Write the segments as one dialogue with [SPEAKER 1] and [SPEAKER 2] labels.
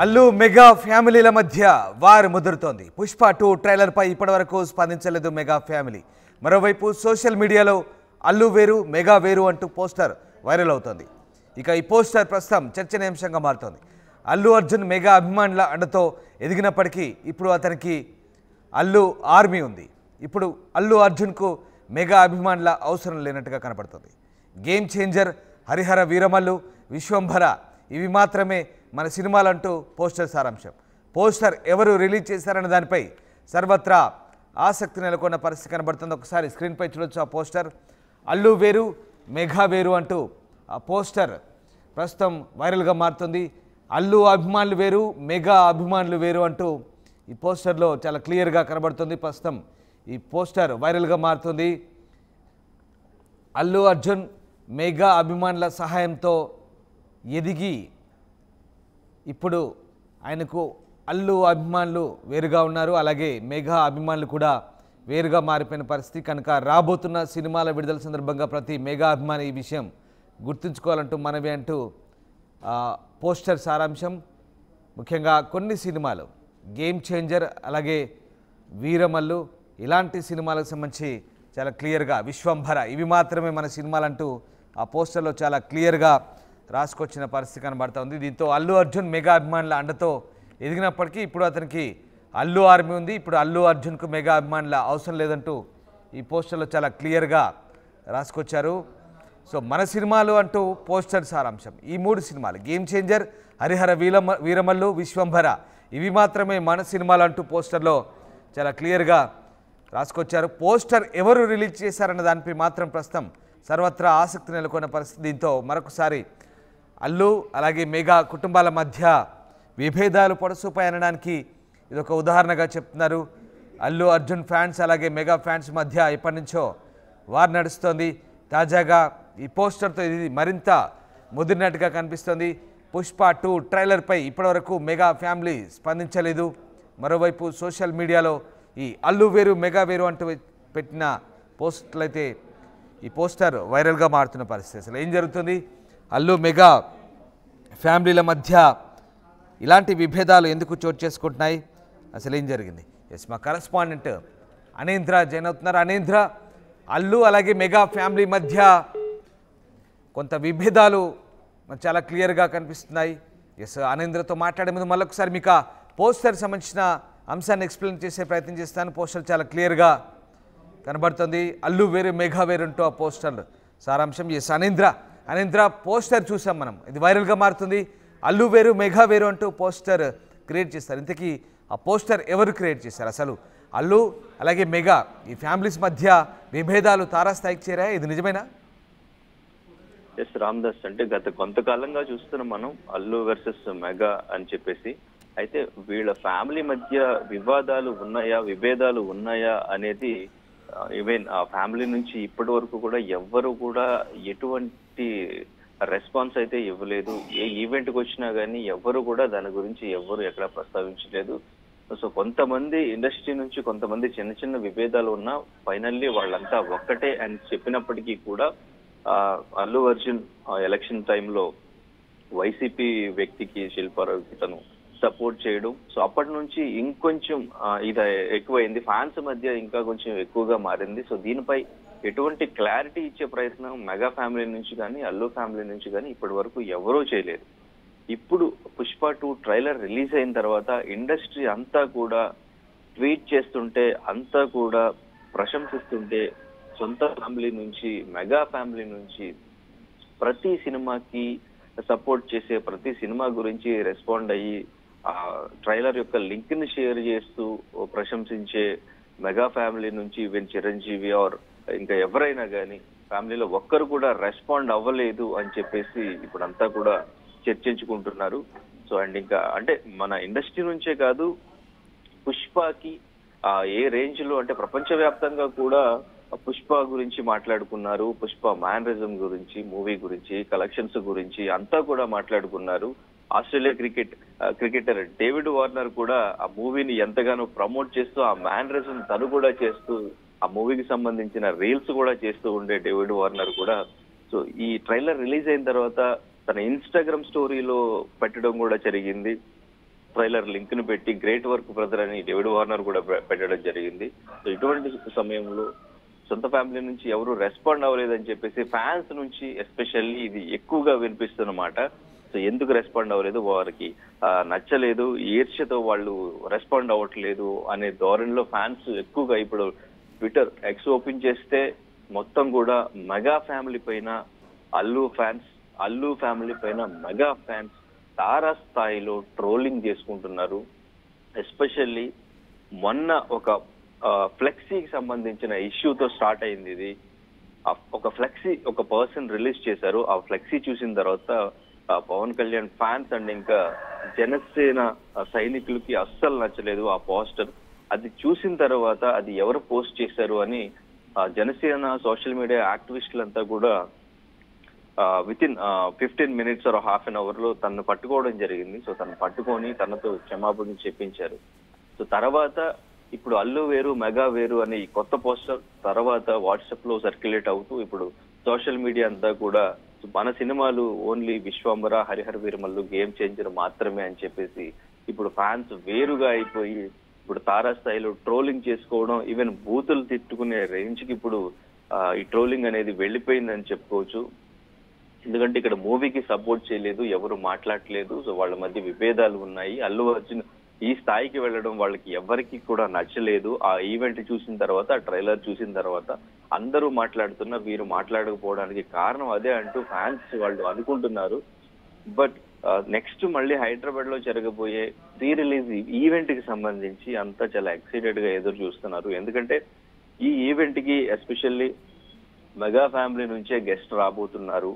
[SPEAKER 1] Allu mega ఫ్యామిలీల మధ్య war ముదురుతోంది. Pushpa 2 trailer పై ఇప్పటివరకు స్పందించలేదు మెగా ఫ్యామిలీ. మరోవైపు సోషల్ మీడియాలో అల్లు వేరు మెగా వేరు అంటూ పోస్టర్ వైరల్ అవుతోంది. ఇక ఈ పోస్టర్ ప్రస్తుతం చర్చనీయాంశంగా మారుతోంది. అల్లు అర్జున్ మెగా అభిమానుల అండతో ఎదిగినప్పటికీ ఇప్పుడు అతనికి అల్లు ఆర్మీ ఉంది. ఇప్పుడు అల్లు అర్జున్కు మెగా అభిమానుల అవసరం లేనట్టుగా కనపడుతుంది. గేమ్ చేంజర్, హరిహర వీరమల్లు, విశ్వంభర ఇవి మాత్రమే మన సినిమాలంటూ పోస్టర్ సారాంశం. పోస్టర్ ఎవరు రిలీజ్ చేశారన్న దానిపై సర్వత్రా ఆసక్తి నెలకొన్న పరిస్థితి కనబడుతుంది. ఒకసారి స్క్రీన్పై చూడొచ్చు. ఆ పోస్టర్ అల్లు వేరు మెగా వేరు అంటూ ఆ పోస్టర్ ప్రస్తుతం వైరల్గా మారుతుంది. అల్లు అభిమానులు వేరు మెగా అభిమానులు వేరు అంటూ ఈ పోస్టర్లో చాలా క్లియర్గా కనబడుతుంది. ప్రస్తుతం ఈ పోస్టర్ వైరల్గా మారుతుంది. అల్లు అర్జున్ మెగా అభిమానుల సహాయంతో ఎదిగి ఇప్పుడు ఆయనకు అల్లు అభిమానులు వేరుగా ఉన్నారు, అలాగే మెగా అభిమానులు కూడా వేరుగా మారిపోయిన పరిస్థితి కనుక రాబోతున్న సినిమాల విడుదల సందర్భంగా ప్రతి మెగా అభిమాని ఈ విషయం గుర్తుంచుకోవాలంటూ మనవి అంటూ పోస్టర్ సారాంశం. ముఖ్యంగా కొన్ని సినిమాలు గేమ్ చేంజర్, అలాగే వీరమల్లు ఇలాంటి సినిమాలకు సంబంధించి చాలా క్లియర్గా విశ్వంభర ఇవి మాత్రమే మన సినిమాలంటూ ఆ పోస్టర్లో చాలా క్లియర్గా రాసుకొచ్చిన పరిస్థితి కనబడుతుంది. దీంతో అల్లు అర్జున్ మెగా అభిమానుల అండతో ఎదిగినప్పటికీ ఇప్పుడు అతనికి అల్లు ఆర్మీ ఉంది. ఇప్పుడు అల్లు అర్జున్కు మెగా అభిమానుల అవసరం లేదంటూ ఈ పోస్టర్లో చాలా క్లియర్గా రాసుకొచ్చారు. సో మన సినిమాలు అంటూ పోస్టర్ సారాంశం ఈ 3 సినిమాలు గేమ్ చేంజర్, హరిహర వీరమల్లు, విశ్వంభర ఇవి మాత్రమే మన సినిమాలు అంటూ పోస్టర్లో చాలా క్లియర్గా రాసుకొచ్చారు. పోస్టర్ ఎవరు రిలీజ్ చేశారన్న దానిపై మాత్రం ప్రస్తుతం సర్వత్రా ఆసక్తి నెలకొన్న పరిస్థితి. దీంతో మరొకసారి అల్లు అలాగే మెగా కుటుంబాల మధ్య విభేదాలు పొడసూపాయి అనడానికి ఇదొక ఉదాహరణగా చెప్తున్నారు. అల్లు అర్జున్ ఫ్యాన్స్ అలాగే మెగా ఫ్యాన్స్ మధ్య ఎప్పటి నుంచో వార్ నడుస్తోంది. తాజాగా ఈ పోస్టర్తో ఇది మరింత ముదిరినట్టుగా కనిపిస్తోంది. పుష్ప 2 ట్రైలర్పై ఇప్పటివరకు మెగా ఫ్యామిలీ స్పందించలేదు. మరోవైపు సోషల్ మీడియాలో ఈ అల్లు వేరు మెగా వేరు అంటూ పెట్టిన పోస్టులు అయితే ఈ పోస్టర్ వైరల్గా మారుతున్న పరిస్థితి. అసలు ఏం జరుగుతుంది? అల్లు మెగా ఫ్యామిలీల మధ్య ఇలాంటి విభేదాలు ఎందుకు చోటు చేసుకుంటున్నాయి? అసలు ఏం జరిగింది? ఎస్, మా కరెస్పాండెంట్ అనేంద్ర జాయిన్ అవుతున్నారు. అనేంద్ర, అల్లు అలాగే మెగా ఫ్యామిలీ మధ్య కొంత విభేదాలు చాలా క్లియర్గా కనిపిస్తున్నాయి. ఎస్, అనేంద్రతో మాట్లాడే ముందు మళ్ళొకసారి మీకు ఆ పోస్టర్ సంబంధించిన అంశాన్ని ఎక్స్ప్లెయిన్ చేసే ప్రయత్నం చేస్తాను. పోస్టర్ చాలా క్లియర్గా కనబడుతుంది. అల్లు వేరు మెగా వేరు అంటూ ఆ పోస్టర్ సారాంశం. ఎస్ అనేంద్ర పోస్టర్ చూసాం మనం, ఇది వైరల్గా మారుతుంది. అల్లు వేరు మెగా వేరు అంటూ పోస్టర్ క్రియేట్ చేస్తారు. ఇంతకీ ఆ పోస్టర్ ఎవరు క్రియేట్ చేశారు? అసలు అల్లు అలాగే మెగా ఈ ఫ్యామిలీస్ మధ్య విభేదాలు తారాస్థాయికి చేరాయి, ఇది నిజమేనా?
[SPEAKER 2] ఎస్ రామ్దాస్, అంటే గత కొంతకాలంగా చూస్తున్నాం మనం అల్లు వర్సెస్ మెగా అని చెప్పేసి. అయితే వీళ్ళ ఫ్యామిలీ మధ్య వివాదాలు ఉన్నాయా, విభేదాలు ఉన్నాయా అనేది ఈవెన్ ఆ ఫ్యామిలీ నుంచి ఇప్పటి వరకు కూడా ఎవ్వరు కూడా ఎటువంటి రెస్పాన్స్ అయితే ఇవ్వలేదు. ఏ ఈవెంట్కి వచ్చినా కానీ ఎవ్వరు కూడా దాని గురించి ఎవ్వరు ఎక్కడ ప్రస్తావించలేదు. సో కొంతమంది ఇండస్ట్రీ నుంచి కొంతమంది చిన్న చిన్న విభేదాలు ఉన్నా ఫైనల్లీ వాళ్ళంతా ఒక్కటే అని చెప్పినప్పటికీ కూడా అల్లు అర్జున్ ఎలక్షన్ టైంలో వైసీపీ వ్యక్తికి శిల్పారావుకి తను సపోర్ట్ చేయడం, సో అప్పటి నుంచి ఇంకొంచెం ఇది ఎక్కువైంది, ఫ్యాన్స్ మధ్య ఇంకా కొంచెం ఎక్కువగా మారింది. సో దీనిపై ఎటువంటి క్లారిటీ ఇచ్చే ప్రయత్నం మెగా ఫ్యామిలీ నుంచి కానీ అల్లు ఫ్యామిలీ నుంచి కానీ ఇప్పటి వరకు ఎవరూ చేయలేదు. ఇప్పుడు పుష్ప 2 ట్రైలర్ రిలీజ్ అయిన తర్వాత ఇండస్ట్రీ అంతా కూడా ట్వీట్ చేస్తుంటే, అంతా కూడా ప్రశంసిస్తుంటే, సొంత ఫ్యామిలీ నుంచి మెగా ఫ్యామిలీ నుంచి ప్రతి సినిమాకి సపోర్ట్ చేసే, ప్రతి సినిమా గురించి రెస్పాండ్ అయ్యి ట్రైలర్ యొక్క లింక్ ని షేర్ చేస్తూ ప్రశంసించే మెగా ఫ్యామిలీ నుంచి ఈవెన్ చిరంజీవి ఆర్ ఇంకా ఎవరైనా కానీ ఫ్యామిలీలో ఒక్కరు కూడా రెస్పాండ్ అవ్వలేదు అని చెప్పేసి ఇప్పుడు అంతా కూడా చర్చించుకుంటున్నారు. సో అండ్ ఇంకా అంటే మన ఇండస్ట్రీ నుంచే కాదు, పుష్పకి ఏ రేంజ్ లో అంటే ప్రపంచవ్యాప్తంగా కూడా పుష్ప గురించి మాట్లాడుకున్నారు. పుష్ప మ్యానరిజం గురించి, మూవీ గురించి, కలెక్షన్స్ గురించి అంతా కూడా మాట్లాడుకున్నారు. ఆస్ట్రేలియా క్రికెటర్ డేవిడ్ వార్నర్ కూడా ఆ మూవీని ఎంతగానో ప్రమోట్ చేస్తూ, ఆ మ్యానరిజం తను కూడా చేస్తూ, ఆ మూవీకి సంబంధించిన రీల్స్ కూడా చేస్తూ ఉండే డేవిడ్ వార్నర్ కూడా సో ఈ ట్రైలర్ రిలీజ్ అయిన తర్వాత తన ఇన్స్టాగ్రామ్ స్టోరీలో పెట్టడం కూడా జరిగింది. ట్రైలర్ లింక్ ను పెట్టి గ్రేట్ వర్క్ బ్రదర్ అని డేవిడ్ వార్నర్ కూడా పెట్టడం జరిగింది. సో ఇటువంటి సమయంలో సొంత ఫ్యామిలీ నుంచి ఎవరు రెస్పాండ్ అవ్వలేదని చెప్పేసి ఫ్యాన్స్ నుంచి ఎస్పెషల్లీ ఇది ఎక్కువగా వినిపిస్తున్నమాట. సో ఎందుకు రెస్పాండ్ అవ్వలేదు, వారికి నచ్చలేదు, ఈర్ష్యతో వాళ్ళు రెస్పాండ్ అవ్వట్లేదు అనే ధోరణిలో ఫ్యాన్స్ ఎక్కువగా ఇప్పుడు ట్విట్టర్ ఎక్స్ ఓపెన్ చేస్తే మొత్తం కూడా మెగా ఫ్యామిలీ పైన అల్లు ఫ్యామిలీ పైన మెగా ఫ్యాన్స్ తారా స్థాయిలో ట్రోలింగ్ చేసుకుంటున్నారు. ఎస్పెషల్లీ మొన్న ఒక ఫ్లెక్సీకి సంబంధించిన ఇష్యూతో స్టార్ట్ అయింది. ఇది ఒక ఫ్లెక్సీ ఒక పర్సన్ రిలీజ్ చేశారు. ఆ ఫ్లెక్సీ చూసిన తర్వాత పవన్ కళ్యాణ్ ఫ్యాన్స్ అండ్ ఇంకా జనసేన సైనికులకి అస్సలు నచ్చలేదు ఆ పోస్టర్. అది చూసిన తర్వాత అది ఎవరు పోస్ట్ చేశారు అని జనసేన సోషల్ మీడియా యాక్టివిస్టులంతా కూడా with in 15 minutes or half an hour లో తనను పట్టుకోవడం జరిగింది. సో తను పట్టుకొని తనతో క్షమాపణ చెప్పించారు. సో తర్వాత ఇప్పుడు అల్లు వేరు మెగా వేరు అనే ఈ కొత్త పోస్టర్ తర్వాత వాట్సాప్ లో సర్క్యులేట్ అవుతూ ఇప్పుడు సోషల్ మీడియా అంతా కూడా మన సినిమాలు only Vishwambhara, Harihara Veeramallu, game changer మాత్రమే అని చెప్పేసి ఇప్పుడు ఫ్యాన్స్ వేరుగా అయిపోయి ఇప్పుడు తారా స్థాయిలో ట్రోలింగ్ చేసుకోవడం, ఈవెన్ బూతులు తిట్టుకునే రేంజ్ కి ఇప్పుడు ఈ ట్రోలింగ్ అనేది వెళ్ళిపోయిందని చెప్పుకోవచ్చు. ఎందుకంటే ఇక్కడ మూవీకి సపోర్ట్ చేయలేదు, ఎవరు మాట్లాడలేదు. సో వాళ్ళ మధ్య విభేదాలు ఉన్నాయి. అల్లు అర్జున్ ఈ స్థాయికి వెళ్ళడం వాళ్ళకి ఎవరికి కూడా నచ్చలేదు. ఆ ఈవెంట్ చూసిన తర్వాత, ఆ ట్రైలర్ చూసిన తర్వాత అందరూ మాట్లాడుతున్నా వీరు మాట్లాడకపోవడానికి కారణం అదే అంటూ ఫ్యాన్స్ వాళ్ళు అనుకుంటున్నారు. బట్ నెక్స్ట్ మళ్ళీ హైదరాబాద్ లో జరగబోయే ప్రీ రిలీజ్ ఈవెంట్ కి సంబంధించి అంతా చాలా ఎక్సైటెడ్ గా ఎదురు చూస్తున్నారు. ఎందుకంటే ఈ ఈవెంట్ కి ఎస్పెషల్లీ మెగా ఫ్యామిలీ నుంచే గెస్ట్ రాబోతున్నారు.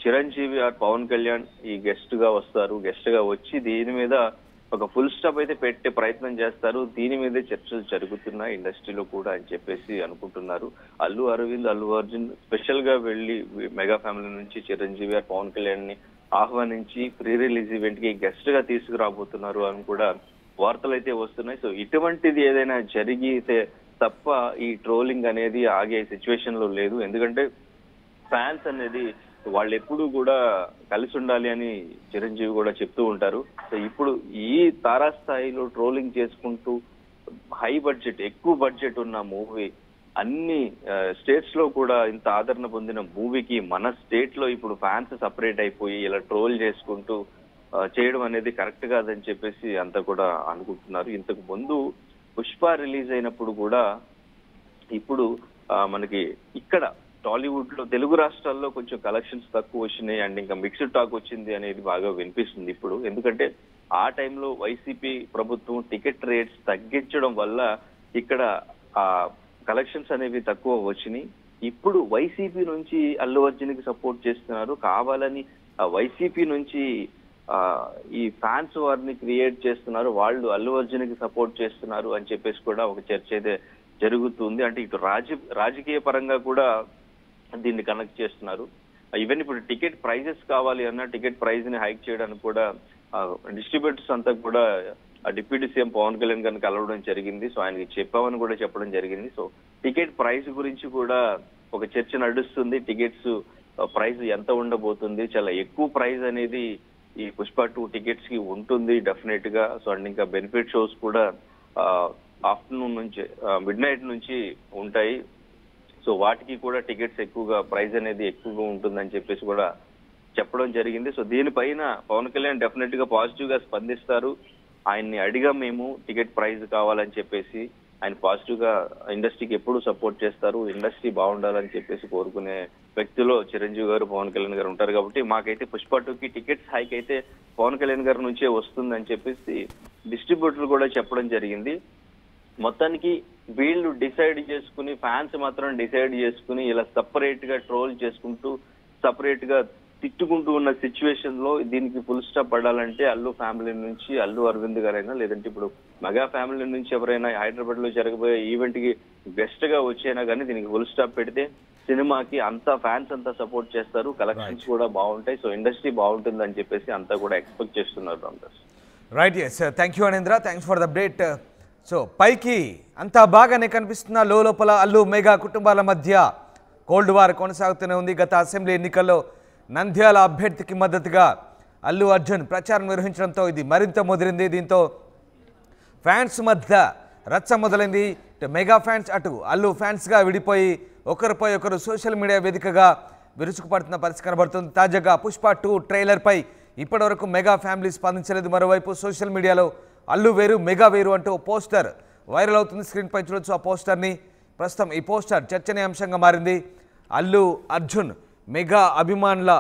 [SPEAKER 2] చిరంజీవి ఆర్ పవన్ కళ్యాణ్ ఈ గెస్ట్ గా వస్తారు. గెస్ట్ గా వచ్చి దీని మీద ఒక ఫుల్ స్టాప్ అయితే పెట్టే ప్రయత్నం చేస్తారు. దీని మీదే చర్చలు జరుగుతున్నాయి ఇండస్ట్రీలో కూడా అని చెప్పేసి అనుకుంటున్నారు. అల్లు అరవింద్, అల్లు అర్జున్ స్పెషల్ గా వెళ్లి మెగా ఫ్యామిలీ నుంచి చిరంజీవి ఆర్ పవన్ కళ్యాణ్ ని ఆహ్వానించి ప్రీ రిలీజ్ ఈవెంట్ కి గెస్ట్ గా తీసుకురాబోతున్నారు అని కూడా వార్తలు అయితే వస్తున్నాయి. సో ఇటువంటిది ఏదైనా జరిగితే తప్ప ఈ ట్రోలింగ్ అనేది ఆగే సిచ్యువేషన్ లో లేదు. ఎందుకంటే ఫ్యాన్స్ అనేది వాళ్ళు ఎప్పుడు కూడా కలిసి ఉండాలి అని చిరంజీవి కూడా చెప్తూ ఉంటారు. సో ఇప్పుడు ఈ తారాస్థాయిలో ట్రోలింగ్ చేసుకుంటూ హై బడ్జెట్, ఎక్కువ బడ్జెట్ ఉన్న మూవీ అన్ని స్టేట్స్ లో కూడా ఇంత ఆదరణ పొందిన మూవీకి మన స్టేట్ లో ఇప్పుడు ఫ్యాన్స్ సపరేట్ అయిపోయి ఇలా ట్రోల్ చేసుకుంటూ చేయడం అనేది కరెక్ట్ కాదని చెప్పేసి అంతా కూడా అనుకుంటున్నారు. ఇంతకు ముందు పుష్ప రిలీజ్ అయినప్పుడు కూడా ఇప్పుడు మనకి ఇక్కడ టాలీవుడ్ లో తెలుగు రాష్ట్రాల్లో కొంచెం కలెక్షన్స్ తక్కువ వచ్చినాయి అండ్ ఇంకా మిక్స్డ్ టాక్ వచ్చింది అనేది బాగా వినిపిస్తుంది ఇప్పుడు. ఎందుకంటే ఆ టైంలో వైసీపీ ప్రభుత్వం టికెట్ రేట్స్ తగ్గించడం వల్ల ఇక్కడ ఆ కలెక్షన్స్ అనేవి తక్కువ వచ్చినాయి. ఇప్పుడు వైసీపీ నుంచి అల్లు అర్జున్ కి సపోర్ట్ చేస్తున్నారు. కావాలని వైసీపీ నుంచి ఈ ఫ్యాన్స్ వారిని క్రియేట్ చేస్తున్నారు, వాళ్ళు అల్లు అర్జున్ కి సపోర్ట్ చేస్తున్నారు అని చెప్పేసి కూడా ఒక చర్చ అయితే జరుగుతుంది. అంటే ఇటు రాజకీయ పరంగా కూడా దీన్ని కనెక్ట్ చేస్తున్నారు. ఈవెన్ ఇప్పుడు టికెట్ ప్రైజెస్ కావాలి అన్న టికెట్ ప్రైజ్ ని హైక్ చేయడానికి కూడా డిస్ట్రిబ్యూటర్స్ అంతా కూడా డిప్యూటీ సీఎం పవన్ కళ్యాణ్ గారిని కలవడం జరిగింది. సో ఆయనకి చెప్పామని కూడా చెప్పడం జరిగింది. సో టికెట్ ప్రైస్ గురించి కూడా ఒక చర్చ నడుస్తుంది. టికెట్స్ ప్రైస్ ఎంత ఉండబోతుంది, చాలా ఎక్కువ ప్రైస్ అనేది ఈ పుష్ప 2 టికెట్స్ కి ఉంటుంది డెఫినెట్ గా. సో అండ్ ఇంకా బెనిఫిట్ షోస్ కూడా ఆఫ్టర్నూన్ నుంచి మిడ్ నైట్ నుంచి ఉంటాయి. సో వాటికి కూడా టికెట్స్ ఎక్కువగా ప్రైస్ అనేది ఎక్కువగా ఉంటుందని చెప్పేసి కూడా చెప్పడం జరిగింది. సో దీనిపైన పవన్ కళ్యాణ్ డెఫినెట్ గా పాజిటివ్ గా స్పందిస్తారు. ఆయన్ని అడిగా మేము టికెట్ ప్రైస్ కావాలని చెప్పేసి ఆయన పాజిటివ్ గా ఇండస్ట్రీకి ఎప్పుడు సపోర్ట్ చేస్తారు, ఇండస్ట్రీ బాగుండాలని చెప్పేసి కోరుకునే వ్యక్తిలో చిరంజీవి గారు, పవన్ కళ్యాణ్ గారు ఉంటారు. కాబట్టి మాకైతే పుష్ప 2కి టికెట్స్ హైక్ అయితే పవన్ కళ్యాణ్ గారి నుంచే వస్తుందని చెప్పేసి డిస్ట్రిబ్యూటర్లు కూడా చెప్పడం జరిగింది. మొత్తానికి వీళ్ళు డిసైడ్ చేసుకుని, ఫ్యాన్స్ మాత్రం డిసైడ్ చేసుకుని ఇలా సపరేట్ గా ట్రోల్ చేసుకుంటూ సపరేట్ గా తిట్టుకుంటూ ఉన్న సిచ్యువేషన్ లో దీనికి ఫుల్ స్టాప్ పడాలంటే అల్లు ఫ్యామిలీ నుంచి అల్లు అరవింద్ గారైనా లేదంటే ఇప్పుడు మెగా ఫ్యామిలీ నుంచి ఎవరైనా హైదరాబాద్ లో జరగబోయే ఈవెంట్ కి గెస్ట్ గా వచ్చైనా కానీ దీనికి ఫుల్ స్టాప్ పెడితే సినిమాకి అంతా ఫ్యాన్స్ అంతా సపోర్ట్ చేస్తారు, కలెక్షన్స్ కూడా బాగుంటాయి. సో ఇండస్ట్రీ బాగుంటుంది అని చెప్పేసి అంతా కూడా ఎక్స్పెక్ట్ చేస్తున్నారు Ramadas.
[SPEAKER 1] Right, yes, thank you Anendra, thanks for the update. So పైకి అంతా బాగానే కనిపిస్తున్న లోపల అల్లు మెగా కుటుంబాల మధ్య కోల్డ్ వార్ కొనసాగుతూనే ఉంది. గత అసెంబ్లీ ఎన్నికల్లో నంద్యాల అభ్యర్థికి మద్దతుగా అల్లు అర్జున్ ప్రచారం నిర్వహించడంతో ఇది మరింత ముదిరింది. దీంతో ఫ్యాన్స్ మధ్య రచ్చ మొదలైంది. ఇటు మెగా ఫ్యాన్స్, అటు అల్లు ఫ్యాన్స్గా విడిపోయి ఒకరిపై ఒకరు సోషల్ మీడియా వేదికగా విరుచుకుపడుతున్న పరిస్థితి కనబడుతుంది. తాజాగా పుష్ప 2 ట్రైలర్పై ఇప్పటివరకు మెగా ఫ్యామిలీ స్పందించలేదు. మరోవైపు సోషల్ మీడియాలో అల్లు వేరు మెగా వేరు అంటూ పోస్టర్ వైరల్ అవుతుంది. స్క్రీన్పై చూడొచ్చు ఆ పోస్టర్ని. ప్రస్తుతం ఈ పోస్టర్ చర్చనీయాంశంగా మారింది. అల్లు అర్జున్ మెగా అభిమానుల